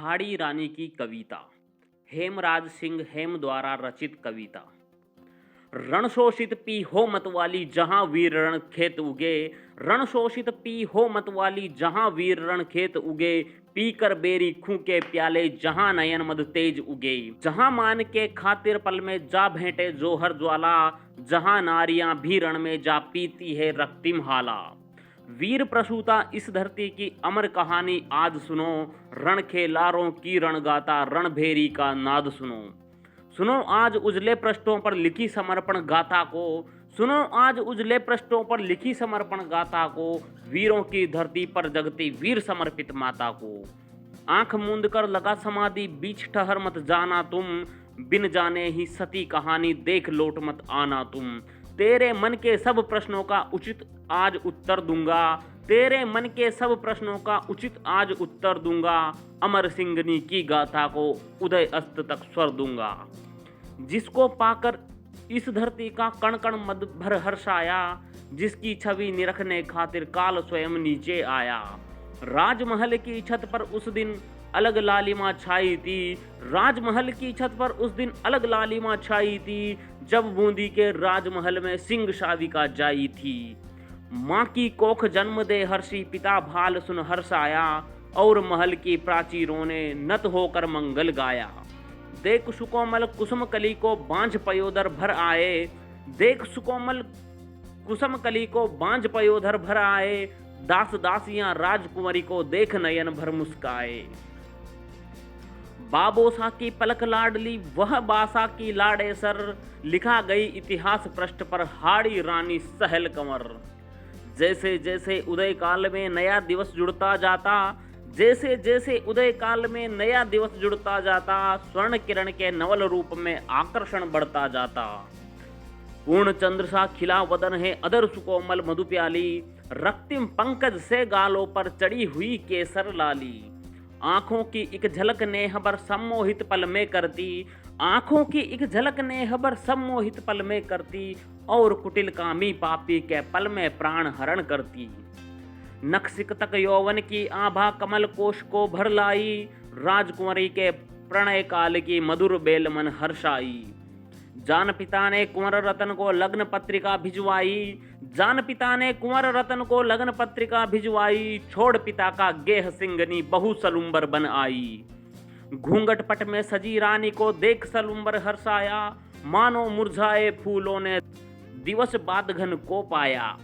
हाड़ी रानी की कविता। हेमराज सिंह हेम द्वारा रचित कविता। रण शोषित पी हो मतवाली जहां वीर रण खेत उगे। रण शोषित पी हो मतवाली जहां वीर रण खेत उगे। पी कर बेरी खूं के प्याले जहां नयन मद तेज उगे। जहां मान के खातिर पल में जा भेंटे जोहर ज्वाला। जहां नारियां भी रण में जा पीती है रक्तिम हाला। वीर प्रसूता इस धरती की अमर कहानी आज सुनो। रण खेलारों की रणगाथा रणभेरी का नाद सुनो। सुनो आज उजले पृष्ठों पर लिखी समर्पण गाथा को। सुनो आज उजले पृष्ठों पर लिखी समर्पण गाथा को। वीरों की धरती पर जगती वीर समर्पित माता को। आंख मूंद कर लगा समाधि बीच ठहर मत जाना तुम। बिन जाने ही सती कहानी देख लौट मत आना तुम। तेरे मन के सब प्रश्नों का उचित आज उत्तर दूंगा। तेरे मन के सब प्रश्नों का उचित आज उत्तर दूंगा। अमर सिंगनी की गाथा को उदय अस्त तक स्वर दूंगा। जिसको पाकर इस धरती का कण कण मद भर हर्षाया। जिसकी छवि निरखने खातिर काल स्वयं नीचे आया। राजमहल की छत पर उस दिन अलग लालिमा छाई थी। राजमहल की छत पर उस दिन अलग लालिमा छाई थी। जब बूंदी के राजमहल में सिंह शादिका जाई थी। माँ की कोख जन्म दे हर्षी पिता भाल सुन हर्षाया। और महल की प्राचीरों ने नत होकर मंगल गाया। देख सुकोमल कुसुम कली को बांझ पयोदर भर आए। देख सुकोमल कुसुम कली को बांझ पयोधर भर आए। दास दासियां राजकुमारी को देख नयन भर मुस्काए। बाबोसा की पलक लाडली वह बासा की लाडे सर। लिखा गई इतिहास पृष्ठ पर हाड़ी रानी सहल कंवर। जैसे जैसे उदय काल में नया दिवस जुड़ता जाता। जैसे जैसे उदय काल में नया दिवस जुड़ता जाता। स्वर्ण किरण के नवल रूप में आकर्षण बढ़ता जाता। पूर्ण चंद्र सा खिला वदन है अदर सुकोमल मधु प्याली। रक्तिम पंकज से गालों पर चढ़ी हुई केसर लाली। आंखों की एक झलक नेहबर सम्मोहित पल में करती। आंखों की एक झलक नेहबर सम्मोहित पल में करती। और कुटिल कामी पापी के पल में प्राण हरण करती। नखसिक तक यौवन की आभा कमल कोश को भर लाई। राजकुमारी के प्रणय काल की मधुर बेल मन हर्षाई। जान पिता ने कुंवर रतन को लग्न पत्रिका भिजवाई। जान पिता ने कुंवर रतन को लग्न पत्रिका भिजवाई। छोड़ पिता का गेह सिंगनी बहु सलुम्बर बन आई। घूंघट पट में सजी रानी को देख सलुम्बर हर्षाया। मानो मुरझाए फूलों ने दिवस बाद घन को पाया।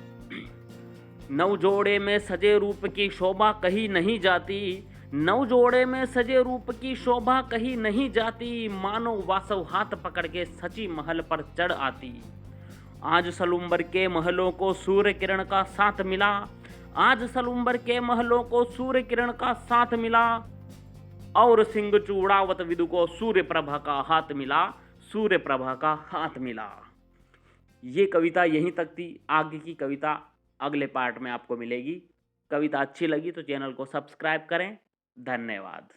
नवजोड़े में सजे रूप की शोभा कहीं नहीं जाती। नवजोड़े में सजे रूप की शोभा कहीं नहीं जाती। मानो वासव हाथ पकड़ के सची महल पर चढ़ आती। आज सलुम्बर के महलों को सूर्य किरण का साथ मिला। आज सलुम्बर के महलों को सूर्य किरण का साथ मिला। और सिंह चूड़ावत विदु को सूर्य प्रभा का हाथ मिला। सूर्य प्रभा का हाथ मिला। ये कविता यहीं तक थी। आगे की कविता अगले पार्ट में आपको मिलेगी। कविता अच्छी लगी तो चैनल को सब्सक्राइब करें। धन्यवाद।